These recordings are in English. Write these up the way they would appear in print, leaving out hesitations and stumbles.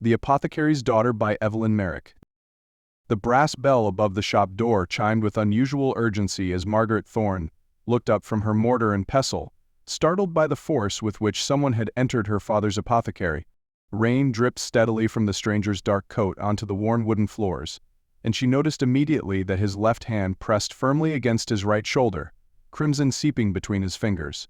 The Apothecary's Daughter by Evelyn Merrick. The brass bell above the shop door chimed with unusual urgency as Margaret Thorne looked up from her mortar and pestle, startled by the force with which someone had entered her father's apothecary. Rain dripped steadily from the stranger's dark coat onto the worn wooden floors, and she noticed immediately that his left hand pressed firmly against his right shoulder, crimson seeping between his fingers.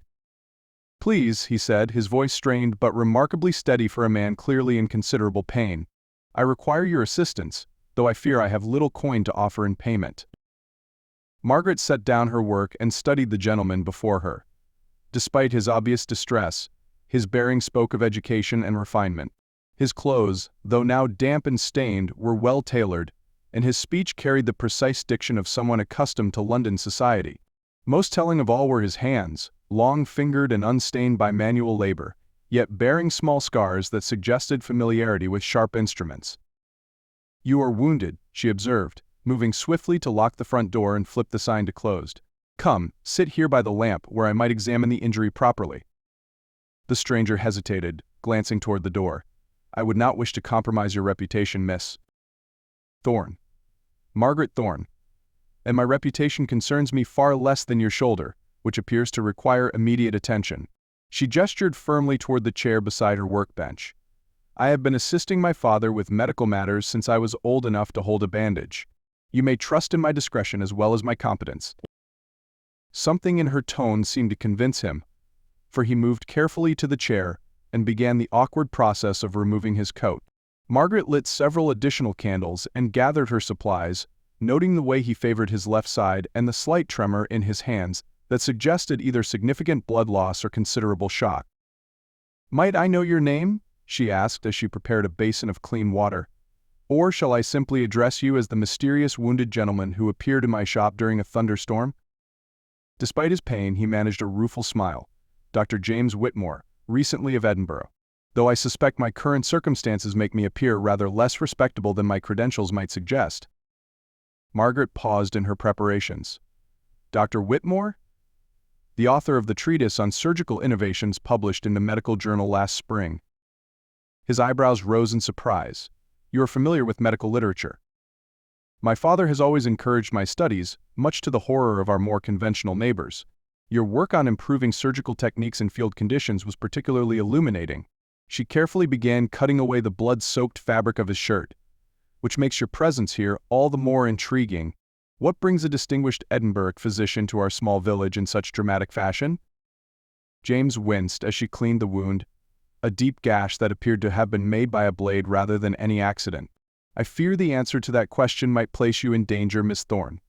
"Please," he said, his voice strained but remarkably steady for a man clearly in considerable pain. "I require your assistance, though I fear I have little coin to offer in payment." Margaret set down her work and studied the gentleman before her. Despite his obvious distress, his bearing spoke of education and refinement. His clothes, though now damp and stained, were well tailored, and his speech carried the precise diction of someone accustomed to London society. Most telling of all were his hands, long-fingered and unstained by manual labor, yet bearing small scars that suggested familiarity with sharp instruments. "You are wounded," she observed, moving swiftly to lock the front door and flip the sign to closed. "Come, sit here by the lamp where I might examine the injury properly." The stranger hesitated, glancing toward the door. "I would not wish to compromise your reputation, Miss Thorne. Margaret Thorne. And my reputation concerns me far less than your shoulder, which appears to require immediate attention." She gestured firmly toward the chair beside her workbench. "I have been assisting my father with medical matters since I was old enough to hold a bandage. You may trust in my discretion as well as my competence." Something in her tone seemed to convince him, for he moved carefully to the chair and began the awkward process of removing his coat. Margaret lit several additional candles and gathered her supplies, noting the way he favored his left side and the slight tremor in his hands that suggested either significant blood loss or considerable shock. "Might I know your name?" she asked as she prepared a basin of clean water. "Or shall I simply address you as the mysterious wounded gentleman who appeared in my shop during a thunderstorm?" Despite his pain, he managed a rueful smile. "Dr. James Whitmore, recently of Edinburgh. Though I suspect my current circumstances make me appear rather less respectable than my credentials might suggest." Margaret paused in her preparations. "Dr. Whitmore? The author of the treatise on surgical innovations published in the medical journal last spring." His eyebrows rose in surprise. "You are familiar with medical literature." "My father has always encouraged my studies, much to the horror of our more conventional neighbors. Your work on improving surgical techniques in field conditions was particularly illuminating." She carefully began cutting away the blood-soaked fabric of his shirt. "Which makes your presence here all the more intriguing. What brings a distinguished Edinburgh physician to our small village in such dramatic fashion?" James winced as she cleaned the wound, a deep gash that appeared to have been made by a blade rather than any accident. "I fear the answer to that question might place you in danger, Miss Thorne.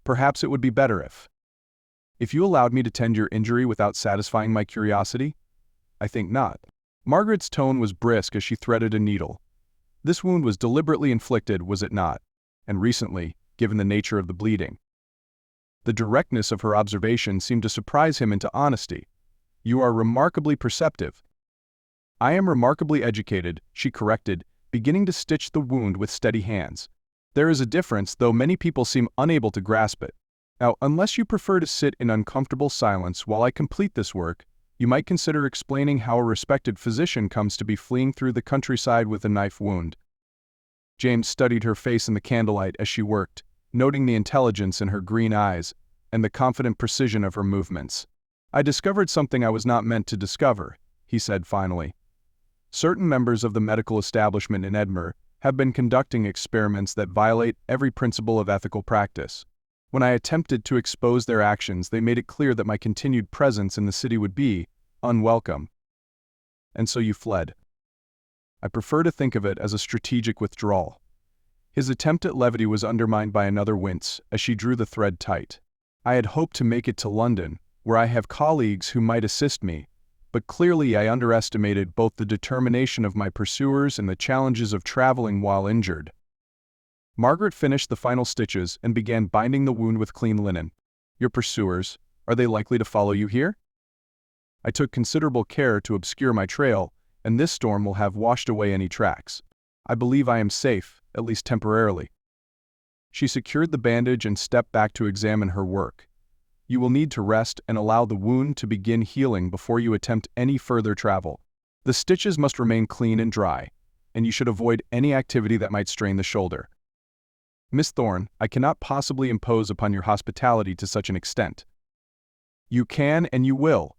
Perhaps it would be better if you allowed me to tend your injury without satisfying my curiosity?" "I think not." Margaret's tone was brisk as she threaded a needle. "This wound was deliberately inflicted, was it not? And recently, given the nature of the bleeding." The directness of her observation seemed to surprise him into honesty. "You are remarkably perceptive." "I am remarkably educated," she corrected, beginning to stitch the wound with steady hands. "There is a difference, though many people seem unable to grasp it. Now, unless you prefer to sit in uncomfortable silence while I complete this work, you might consider explaining how a respected physician comes to be fleeing through the countryside with a knife wound." James studied her face in the candlelight as she worked, noting the intelligence in her green eyes and the confident precision of her movements. "I discovered something I was not meant to discover," he said finally. "Certain members of the medical establishment in Edinburgh have been conducting experiments that violate every principle of ethical practice. When I attempted to expose their actions, they made it clear that my continued presence in the city would be unwelcome. And so you fled." "I prefer to think of it as a strategic withdrawal." His attempt at levity was undermined by another wince as she drew the thread tight. "I had hoped to make it to London, where I have colleagues who might assist me, but clearly I underestimated both the determination of my pursuers and the challenges of traveling while injured." Margaret finished the final stitches and began binding the wound with clean linen. "Your pursuers, are they likely to follow you here?" "I took considerable care to obscure my trail, and this storm will have washed away any tracks. I believe I am safe, at least temporarily." She secured the bandage and stepped back to examine her work. "You will need to rest and allow the wound to begin healing before you attempt any further travel. The stitches must remain clean and dry, and you should avoid any activity that might strain the shoulder. Miss Thorne, I cannot possibly impose upon your hospitality to such an extent. You can and you will.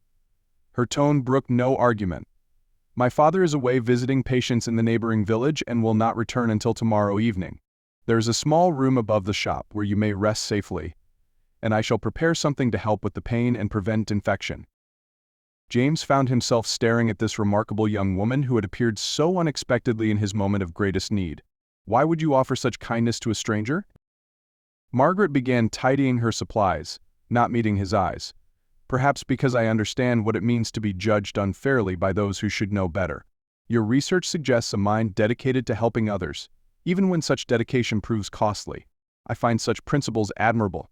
Her tone brooked no argument. My father is away visiting patients in the neighboring village and will not return until tomorrow evening. There is a small room above the shop where you may rest safely, and I shall prepare something to help with the pain and prevent infection. James found himself staring at this remarkable young woman who had appeared so unexpectedly in his moment of greatest need. Why would you offer such kindness to a stranger? Margaret began tidying her supplies, not meeting his eyes. Perhaps because I understand what it means to be judged unfairly by those who should know better. Your research suggests a mind dedicated to helping others, even when such dedication proves costly. I find such principles admirable.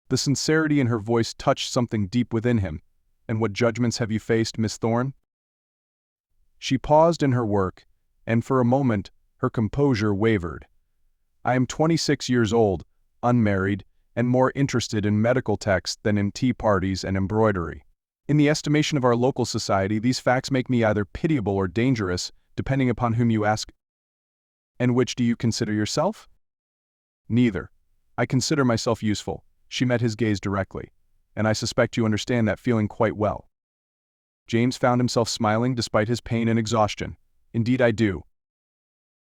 The sincerity in her voice touched something deep within him. And what judgments have you faced, Miss Thorne? She paused in her work, and for a moment, her composure wavered. I am 26 years old, unmarried, and more interested in medical texts than in tea parties and embroidery. In the estimation of our local society, these facts make me either pitiable or dangerous, depending upon whom you ask. And which do you consider yourself? Neither. I consider myself useful. She met his gaze directly. And I suspect you understand that feeling quite well. James found himself smiling despite his pain and exhaustion. Indeed I do.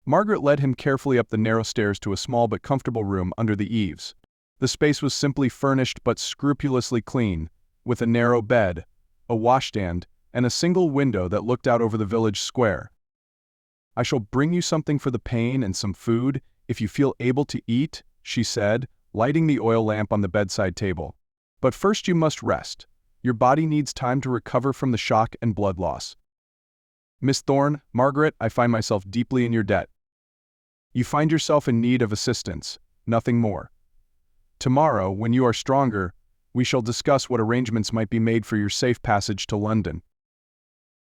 Margaret led him carefully up the narrow stairs to a small but comfortable room under the eaves. The space was simply furnished but scrupulously clean, with a narrow bed, a washstand, and a single window that looked out over the village square. I shall bring you something for the pain and some food, if you feel able to eat, she said, lighting the oil lamp on the bedside table. But first you must rest. Your body needs time to recover from the shock and blood loss. Miss Thorne, Margaret, I find myself deeply in your debt. You find yourself in need of assistance, nothing more. Tomorrow, when you are stronger, we shall discuss what arrangements might be made for your safe passage to London.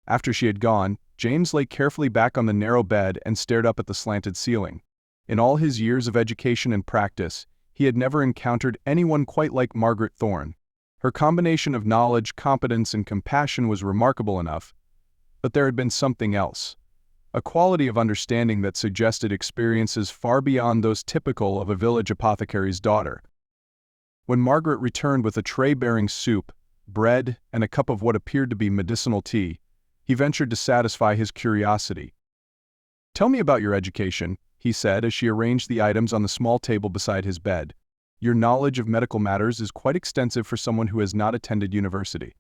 After she had gone, James lay carefully back on the narrow bed and stared up at the slanted ceiling. In all his years of education and practice, he had never encountered anyone quite like Margaret Thorne. Her combination of knowledge, competence, and compassion was remarkable enough, but there had been something else. A quality of understanding that suggested experiences far beyond those typical of a village apothecary's daughter. When Margaret returned with a tray bearing soup, bread, and a cup of what appeared to be medicinal tea, he ventured to satisfy his curiosity. "Tell me about your education," he said as she arranged the items on the small table beside his bed. "Your knowledge of medical matters is quite extensive for someone who has not attended university."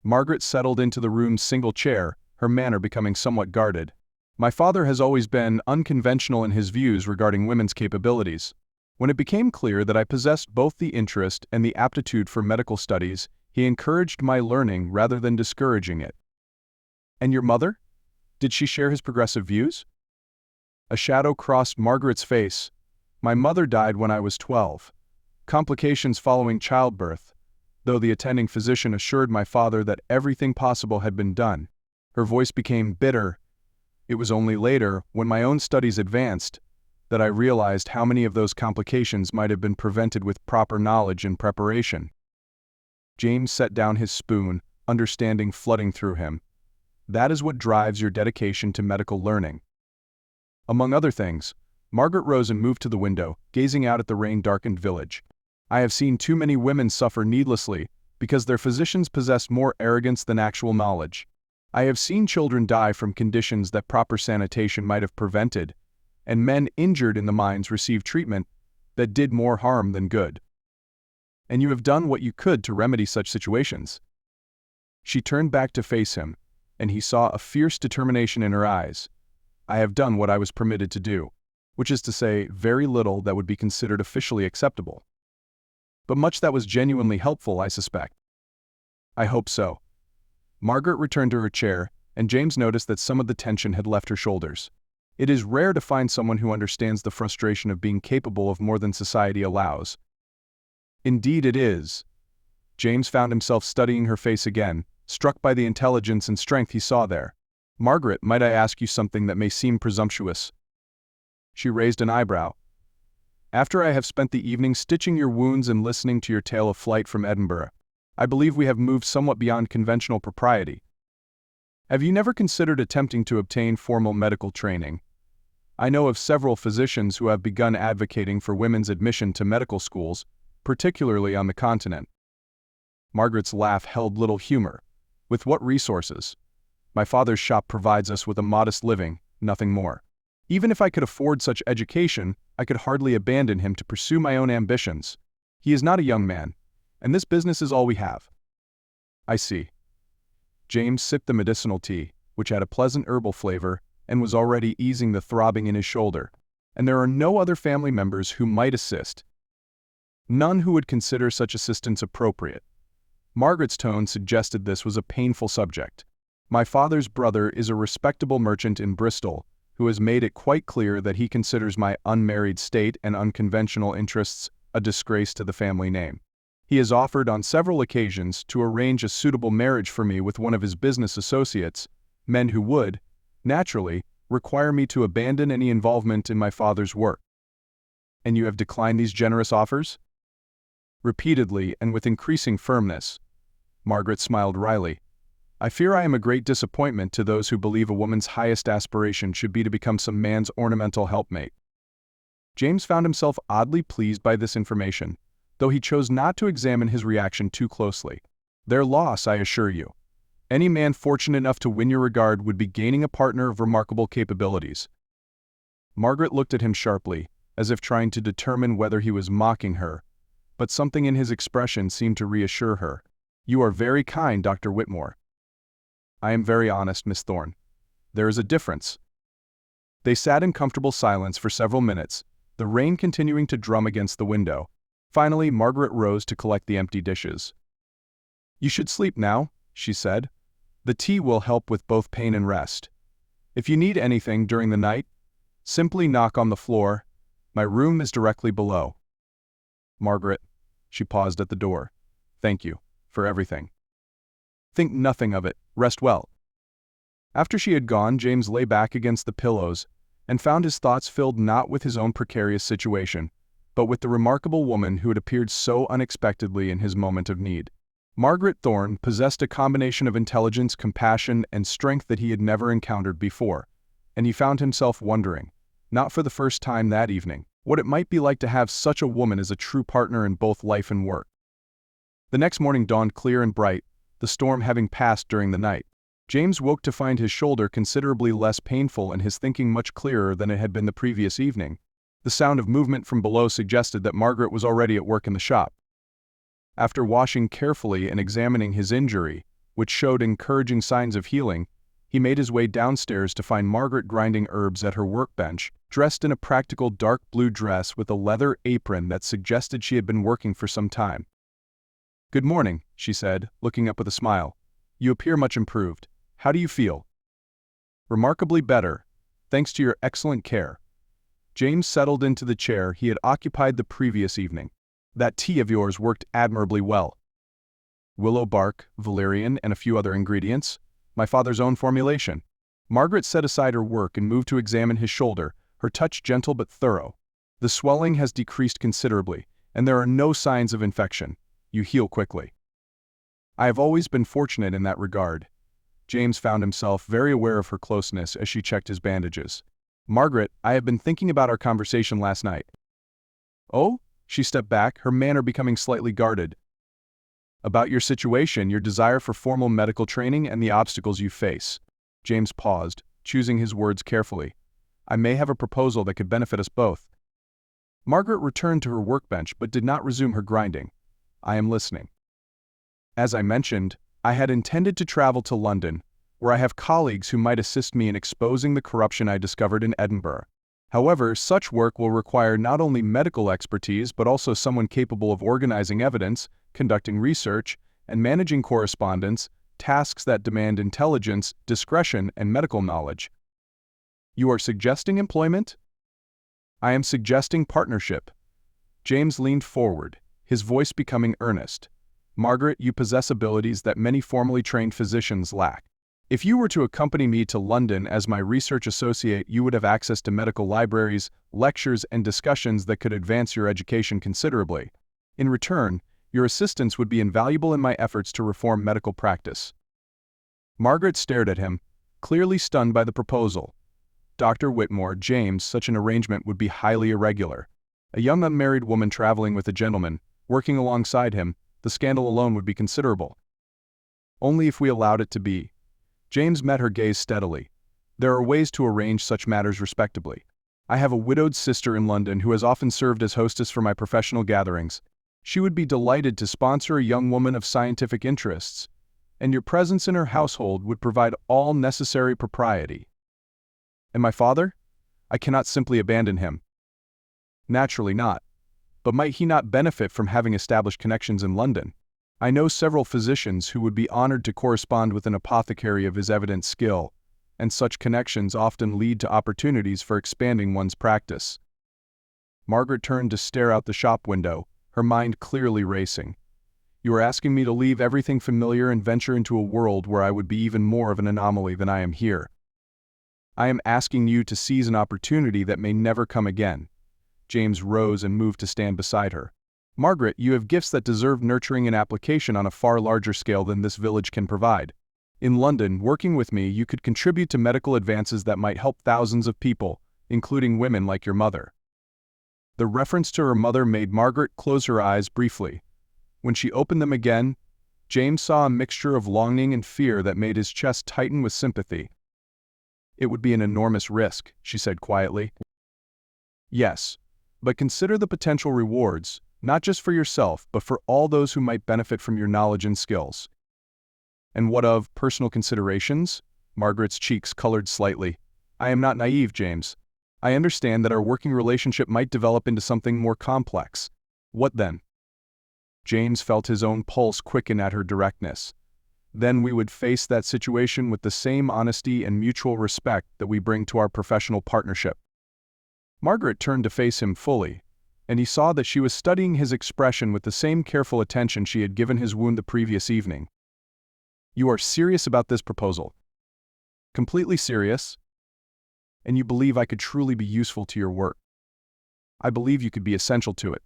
Margaret settled into the room's single chair, her manner becoming somewhat guarded. "My father has always been unconventional in his views regarding women's capabilities. When it became clear that I possessed both the interest and the aptitude for medical studies, he encouraged my learning rather than discouraging it." "And your mother? Did she share his progressive views?" A shadow crossed Margaret's face. "My mother died when I was 12. Complications following childbirth, though the attending physician assured my father that everything possible had been done." Her voice became bitter. "It was only later, when my own studies advanced, that I realized how many of those complications might have been prevented with proper knowledge and preparation." James set down his spoon, understanding flooding through him. "That is what drives your dedication to medical learning." Among other things, Margaret rose and moved to the window, gazing out at the rain-darkened village. "I have seen too many women suffer needlessly, because their physicians possess more arrogance than actual knowledge. I have seen children die from conditions that proper sanitation might have prevented, and men injured in the mines receive treatment that did more harm than good. And you have done what you could to remedy such situations." She turned back to face him, and he saw a fierce determination in her eyes. "I have done what I was permitted to do," which is to say, very little that would be considered officially acceptable. "But much that was genuinely helpful, I suspect." "I hope so." Margaret returned to her chair, and James noticed that some of the tension had left her shoulders. It is rare to find someone who understands the frustration of being capable of more than society allows. "Indeed it is." James found himself studying her face again, struck by the intelligence and strength he saw there. "Margaret, might I ask you something that may seem presumptuous?" She raised an eyebrow. "After I have spent the evening stitching your wounds and listening to your tale of flight from Edinburgh, I believe we have moved somewhat beyond conventional propriety." Have you never considered attempting to obtain formal medical training? I know of several physicians who have begun advocating for women's admission to medical schools, particularly on the continent. Margaret's laugh held little humor. With what resources? My father's shop provides us with a modest living, nothing more. Even if I could afford such education, I could hardly abandon him to pursue my own ambitions. He is not a young man, and this business is all we have. I see. James sipped the medicinal tea, which had a pleasant herbal flavor, and was already easing the throbbing in his shoulder. And there are no other family members who might assist. None who would consider such assistance appropriate. Margaret's tone suggested this was a painful subject. My father's brother is a respectable merchant in Bristol, who has made it quite clear that he considers my unmarried state and unconventional interests a disgrace to the family name. He has offered on several occasions to arrange a suitable marriage for me with one of his business associates, men who would, naturally, require me to abandon any involvement in my father's work. And you have declined these generous offers? Repeatedly and with increasing firmness. Margaret smiled wryly. I fear I am a great disappointment to those who believe a woman's highest aspiration should be to become some man's ornamental helpmate. James found himself oddly pleased by this information, though he chose not to examine his reaction too closely. Their loss, I assure you. Any man fortunate enough to win your regard would be gaining a partner of remarkable capabilities. Margaret looked at him sharply, as if trying to determine whether he was mocking her, but something in his expression seemed to reassure her. You are very kind, Dr. Whitmore. I am very honest, Miss Thorne. There is a difference. They sat in comfortable silence for several minutes, the rain continuing to drum against the window. Finally, Margaret rose to collect the empty dishes. You should sleep now, she said. The tea will help with both pain and rest. If you need anything during the night, simply knock on the floor. My room is directly below. Margaret, she paused at the door. Thank you for everything. Think nothing of it. Rest well. After she had gone, James lay back against the pillows and found his thoughts filled not with his own precarious situation, but with the remarkable woman who had appeared so unexpectedly in his moment of need. Margaret Thorne possessed a combination of intelligence, compassion, and strength that he had never encountered before, and he found himself wondering, not for the first time that evening, what it might be like to have such a woman as a true partner in both life and work. The next morning dawned clear and bright, the storm having passed during the night. James woke to find his shoulder considerably less painful and his thinking much clearer than it had been the previous evening. The sound of movement from below suggested that Margaret was already at work in the shop. After washing carefully and examining his injury, which showed encouraging signs of healing, he made his way downstairs to find Margaret grinding herbs at her workbench, dressed in a practical dark blue dress with a leather apron that suggested she had been working for some time. Good morning, she said, looking up with a smile. You appear much improved. How do you feel? Remarkably better, thanks to your excellent care. James settled into the chair he had occupied the previous evening. That tea of yours worked admirably well. Willow bark, valerian, and a few other ingredients. My father's own formulation. Margaret set aside her work and moved to examine his shoulder, her touch gentle but thorough. The swelling has decreased considerably, and there are no signs of infection. You heal quickly. I have always been fortunate in that regard. James found himself very aware of her closeness as she checked his bandages. Margaret, I have been thinking about our conversation last night. Oh? She stepped back, her manner becoming slightly guarded. About your situation, your desire for formal medical training, and the obstacles you face. James paused, choosing his words carefully. I may have a proposal that could benefit us both. Margaret returned to her workbench but did not resume her grinding. I am listening. As I mentioned, I had intended to travel to London, where I have colleagues who might assist me in exposing the corruption I discovered in Edinburgh. However, such work will require not only medical expertise but also someone capable of organizing evidence, conducting research, and managing correspondence, tasks that demand intelligence, discretion, and medical knowledge. You are suggesting employment? I am suggesting partnership. James leaned forward, his voice becoming earnest. Margaret, you possess abilities that many formally trained physicians lack. If you were to accompany me to London as my research associate, you would have access to medical libraries, lectures, and discussions that could advance your education considerably. In return, your assistance would be invaluable in my efforts to reform medical practice. Margaret stared at him, clearly stunned by the proposal. Dr. Whitmore, James, such an arrangement would be highly irregular. A young unmarried woman traveling with a gentleman, working alongside him, the scandal alone would be considerable. Only if we allowed it to be. James met her gaze steadily. There are ways to arrange such matters respectably. I have a widowed sister in London who has often served as hostess for my professional gatherings. She would be delighted to sponsor a young woman of scientific interests, and your presence in her household would provide all necessary propriety. And my father? I cannot simply abandon him. Naturally not. But might he not benefit from having established connections in London? I know several physicians who would be honored to correspond with an apothecary of his evident skill, and such connections often lead to opportunities for expanding one's practice. Margaret turned to stare out the shop window, her mind clearly racing. You are asking me to leave everything familiar and venture into a world where I would be even more of an anomaly than I am here. I am asking you to seize an opportunity that may never come again. James rose and moved to stand beside her. Margaret, you have gifts that deserve nurturing and application on a far larger scale than this village can provide. In London, working with me, you could contribute to medical advances that might help thousands of people, including women like your mother. The reference to her mother made Margaret close her eyes briefly. When she opened them again, James saw a mixture of longing and fear that made his chest tighten with sympathy. It would be an enormous risk, she said quietly. Yes, but consider the potential rewards, not just for yourself, but for all those who might benefit from your knowledge and skills. And what of personal considerations? Margaret's cheeks colored slightly. I am not naive, James. I understand that our working relationship might develop into something more complex. What then? James felt his own pulse quicken at her directness. Then we would face that situation with the same honesty and mutual respect that we bring to our professional partnership. Margaret turned to face him fully, and he saw that she was studying his expression with the same careful attention she had given his wound the previous evening. You are serious about this proposal? Completely serious? And you believe I could truly be useful to your work? I believe you could be essential to it.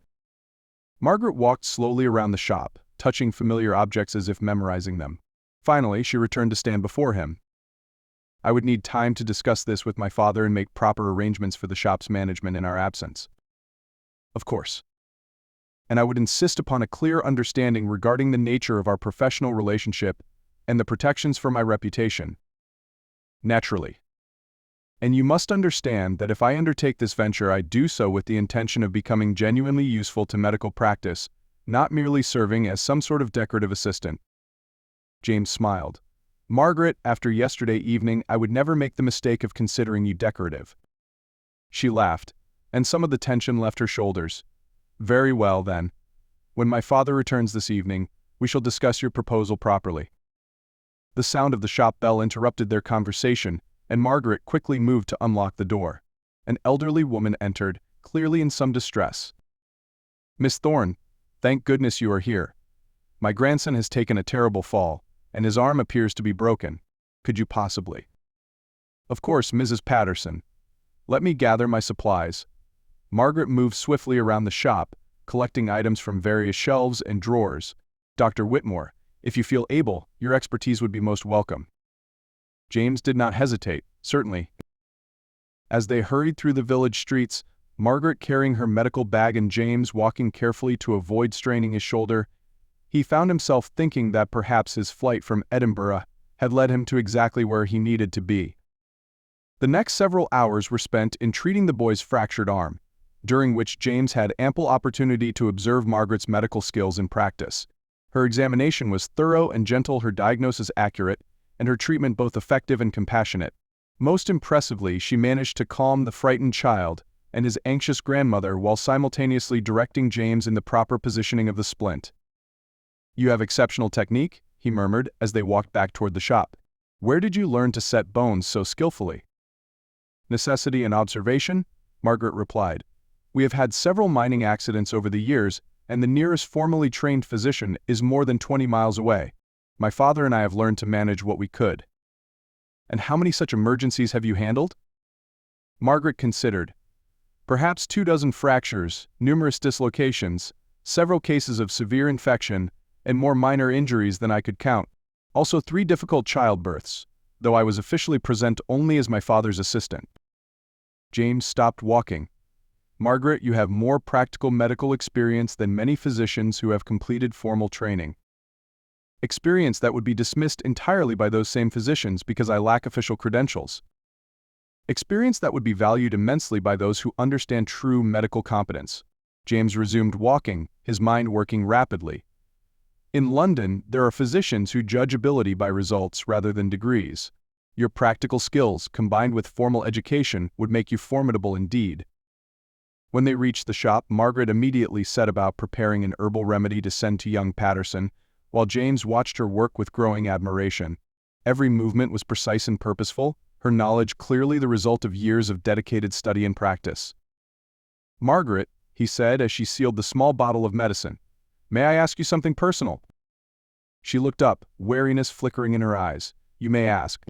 Margaret walked slowly around the shop, touching familiar objects as if memorizing them. Finally, she returned to stand before him. I would need time to discuss this with my father and make proper arrangements for the shop's management in our absence. Of course. And I would insist upon a clear understanding regarding the nature of our professional relationship and the protections for my reputation. Naturally. And you must understand that if I undertake this venture, I do so with the intention of becoming genuinely useful to medical practice, not merely serving as some sort of decorative assistant. James smiled. Margaret, after yesterday evening, I would never make the mistake of considering you decorative. She laughed, and some of the tension left her shoulders. Very well, then. When my father returns this evening, we shall discuss your proposal properly. The sound of the shop bell interrupted their conversation, and Margaret quickly moved to unlock the door. An elderly woman entered, clearly in some distress. Miss Thorne, thank goodness you are here. My grandson has taken a terrible fall, and his arm appears to be broken. Could you possibly? Of course, Mrs. Patterson. Let me gather my supplies. Margaret moved swiftly around the shop, collecting items from various shelves and drawers. Dr. Whitmore, if you feel able, your expertise would be most welcome. James did not hesitate, certainly. As they hurried through the village streets, Margaret carrying her medical bag and James walking carefully to avoid straining his shoulder, he found himself thinking that perhaps his flight from Edinburgh had led him to exactly where he needed to be. The next several hours were spent in treating the boy's fractured arm, during which James had ample opportunity to observe Margaret's medical skills in practice. Her examination was thorough and gentle, her diagnosis accurate, and her treatment both effective and compassionate. Most impressively, she managed to calm the frightened child and his anxious grandmother while simultaneously directing James in the proper positioning of the splint. You have exceptional technique, he murmured as they walked back toward the shop. Where did you learn to set bones so skillfully? Necessity and observation, Margaret replied. We have had several mining accidents over the years, and the nearest formally trained physician is more than 20 miles away. My father and I have learned to manage what we could. And how many such emergencies have you handled? Margaret considered. Perhaps 24 fractures, numerous dislocations, several cases of severe infection, and more minor injuries than I could count. Also 3 difficult childbirths, though I was officially present only as my father's assistant. James stopped walking. Margaret, you have more practical medical experience than many physicians who have completed formal training. Experience that would be dismissed entirely by those same physicians because I lack official credentials. Experience that would be valued immensely by those who understand true medical competence. James resumed walking, his mind working rapidly. In London, there are physicians who judge ability by results rather than degrees. Your practical skills, combined with formal education, would make you formidable indeed. When they reached the shop, Margaret immediately set about preparing an herbal remedy to send to young Patterson, while James watched her work with growing admiration. Every movement was precise and purposeful, her knowledge clearly the result of years of dedicated study and practice. "Margaret," he said as she sealed the small bottle of medicine, "may I ask you something personal?" She looked up, wariness flickering in her eyes. "You may ask."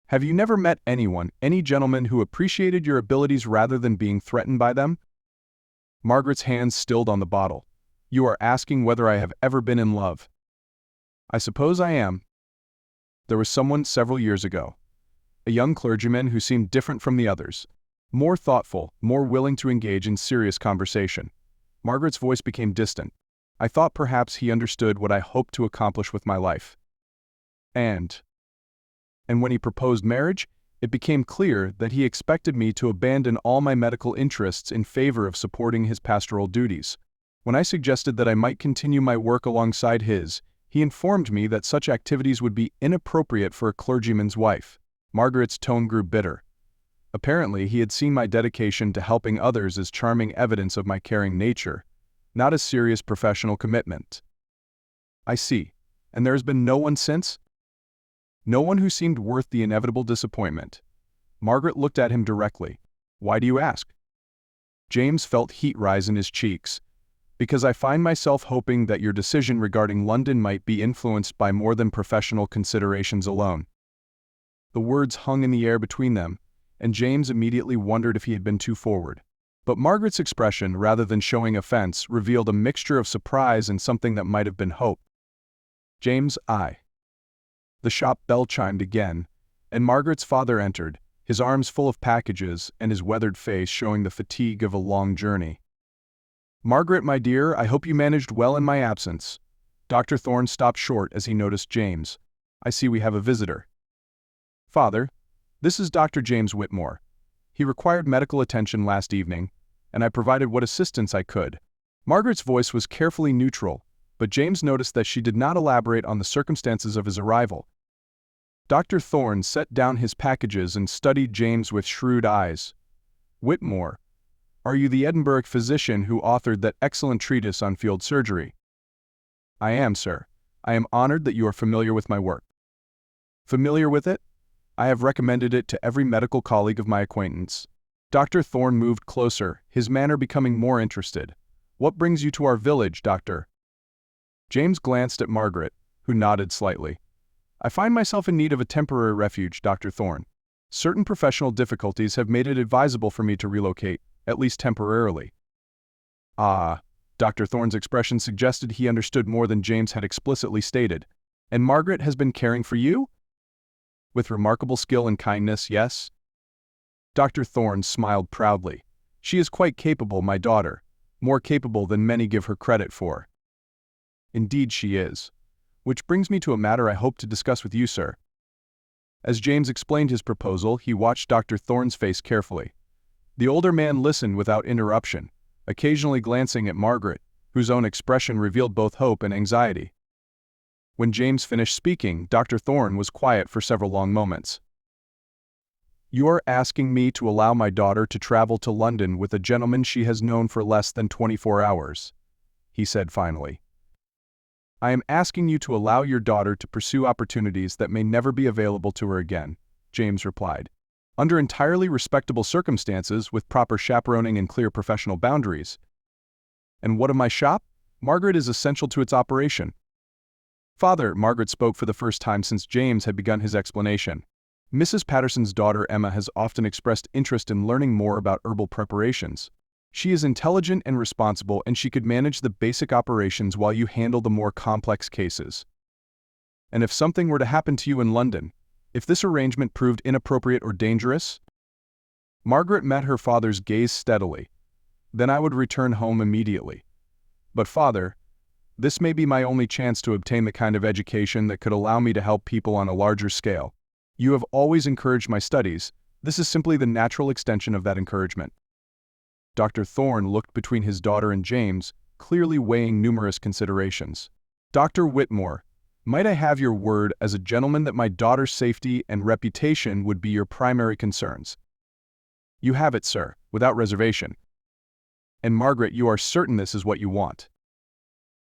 "Have you never met anyone, any gentleman who appreciated your abilities rather than being threatened by them?" Margaret's hands stilled on the bottle. "You are asking whether I have ever been in love." "I suppose I am. There was someone several years ago. A young clergyman who seemed different from the others. More thoughtful, more willing to engage in serious conversation." Margaret's voice became distant. "I thought perhaps he understood what I hoped to accomplish with my life. And when he proposed marriage, it became clear that he expected me to abandon all my medical interests in favor of supporting his pastoral duties. When I suggested that I might continue my work alongside his, he informed me that such activities would be inappropriate for a clergyman's wife." Margaret's tone grew bitter. Apparently, he had seen my dedication to helping others as charming evidence of my caring nature, not as serious professional commitment. "I see. And there has been no one since?" "No one who seemed worth the inevitable disappointment." Margaret looked at him directly. "Why do you ask?" James felt heat rise in his cheeks. "Because I find myself hoping that your decision regarding London might be influenced by more than professional considerations alone." The words hung in the air between them, and James immediately wondered if he had been too forward. But Margaret's expression, rather than showing offense, revealed a mixture of surprise and something that might have been hope. "James, I—" The shop bell chimed again, and Margaret's father entered, his arms full of packages and his weathered face showing the fatigue of a long journey. "Margaret, my dear, I hope you managed well in my absence." Dr. Thorne stopped short as he noticed James. "I see we have a visitor." "Father, this is Dr. James Whitmore. He required medical attention last evening, and I provided what assistance I could." Margaret's voice was carefully neutral, but James noticed that she did not elaborate on the circumstances of his arrival. Dr. Thorne set down his packages and studied James with shrewd eyes. "Whitmore, are you the Edinburgh physician who authored that excellent treatise on field surgery?" "I am, sir. I am honored that you are familiar with my work." "Familiar with it? I have recommended it to every medical colleague of my acquaintance." Dr. Thorne moved closer, his manner becoming more interested. "What brings you to our village, doctor?" James glanced at Margaret, who nodded slightly. "I find myself in need of a temporary refuge, Dr. Thorne. Certain professional difficulties have made it advisable for me to relocate, at least temporarily." "Ah," Dr. Thorne's expression suggested he understood more than James had explicitly stated. "And Margaret has been caring for you?" "With remarkable skill and kindness, yes." Dr. Thorne smiled proudly. "She is quite capable, my daughter, more capable than many give her credit for." "Indeed she is. Which brings me to a matter I hope to discuss with you, sir." As James explained his proposal, he watched Dr. Thorne's face carefully. The older man listened without interruption, occasionally glancing at Margaret, whose own expression revealed both hope and anxiety. When James finished speaking, Dr. Thorne was quiet for several long moments. "You are asking me to allow my daughter to travel to London with a gentleman she has known for less than 24 hours, he said finally. "I am asking you to allow your daughter to pursue opportunities that may never be available to her again," James replied. "Under entirely respectable circumstances with proper chaperoning and clear professional boundaries." "And what of my shop? Margaret is essential to its operation." "Father," Margaret spoke for the first time since James had begun his explanation. "Mrs. Patterson's daughter Emma has often expressed interest in learning more about herbal preparations. She is intelligent and responsible, and she could manage the basic operations while you handle the more complex cases." And if something were to happen to you in London, if this arrangement proved inappropriate or dangerous? Margaret met her father's gaze steadily. Then I would return home immediately. But father, this may be my only chance to obtain the kind of education that could allow me to help people on a larger scale. You have always encouraged my studies. This is simply the natural extension of that encouragement. Dr. Thorne looked between his daughter and James, clearly weighing numerous considerations. Dr. Whitmore, might I have your word as a gentleman that my daughter's safety and reputation would be your primary concerns? You have it, sir, without reservation. And Margaret, you are certain this is what you want?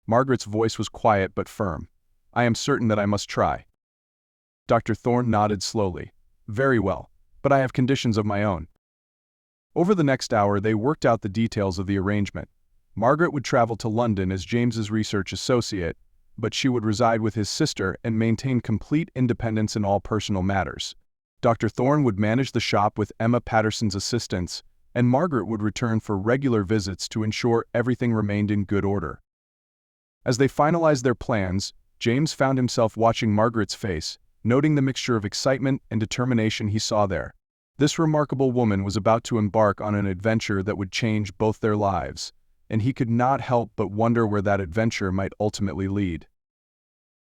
Margaret's voice was quiet but firm. I am certain that I must try. Dr. Thorne nodded slowly. Very well, but I have conditions of my own. Over the next hour they worked out the details of the arrangement. Margaret would travel to London as James's research associate, but she would reside with his sister and maintain complete independence in all personal matters. Dr. Thorne would manage the shop with Emma Patterson's assistance, and Margaret would return for regular visits to ensure everything remained in good order. As they finalized their plans, James found himself watching Margaret's face, noting the mixture of excitement and determination he saw there. This remarkable woman was about to embark on an adventure that would change both their lives, and he could not help but wonder where that adventure might ultimately lead.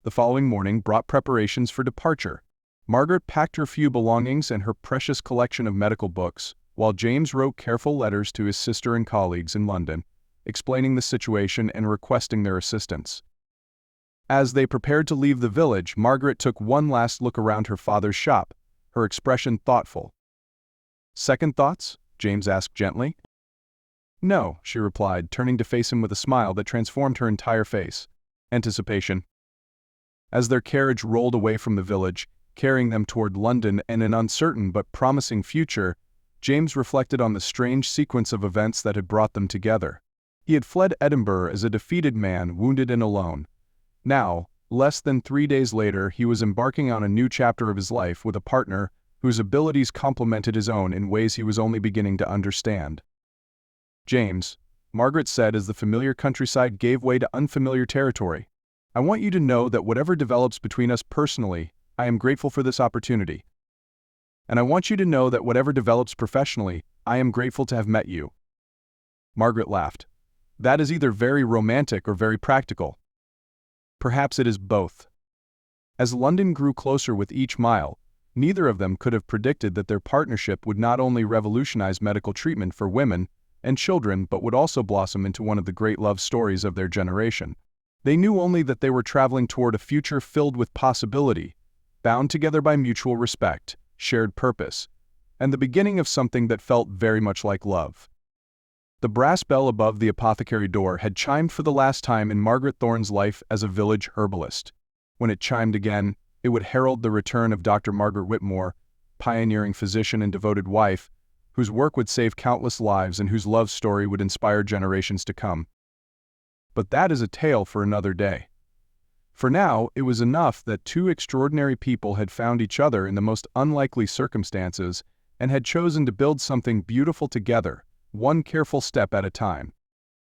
The following morning brought preparations for departure. Margaret packed her few belongings and her precious collection of medical books, while James wrote careful letters to his sister and colleagues in London, explaining the situation and requesting their assistance. As they prepared to leave the village, Margaret took one last look around her father's shop, her expression thoughtful. Second thoughts? James asked gently. No, she replied, turning to face him with a smile that transformed her entire face. Anticipation. As their carriage rolled away from the village, carrying them toward London and an uncertain but promising future, James reflected on the strange sequence of events that had brought them together. He had fled Edinburgh as a defeated man, wounded and alone. Now, less than 3 days later, he was embarking on a new chapter of his life with a partner whose abilities complemented his own in ways he was only beginning to understand. James, Margaret said as the familiar countryside gave way to unfamiliar territory, I want you to know that whatever develops between us personally, I am grateful for this opportunity. And I want you to know that whatever develops professionally, I am grateful to have met you. Margaret laughed. That is either very romantic or very practical. Perhaps it is both. As London grew closer with each mile, neither of them could have predicted that their partnership would not only revolutionize medical treatment for women and children but would also blossom into one of the great love stories of their generation. They knew only that they were traveling toward a future filled with possibility, bound together by mutual respect, shared purpose, and the beginning of something that felt very much like love. The brass bell above the apothecary door had chimed for the last time in Margaret Thorne's life as a village herbalist. When it chimed again, it would herald the return of Dr. Margaret Whitmore, pioneering physician and devoted wife, whose work would save countless lives and whose love story would inspire generations to come. But that is a tale for another day. For now, it was enough that two extraordinary people had found each other in the most unlikely circumstances and had chosen to build something beautiful together, one careful step at a time.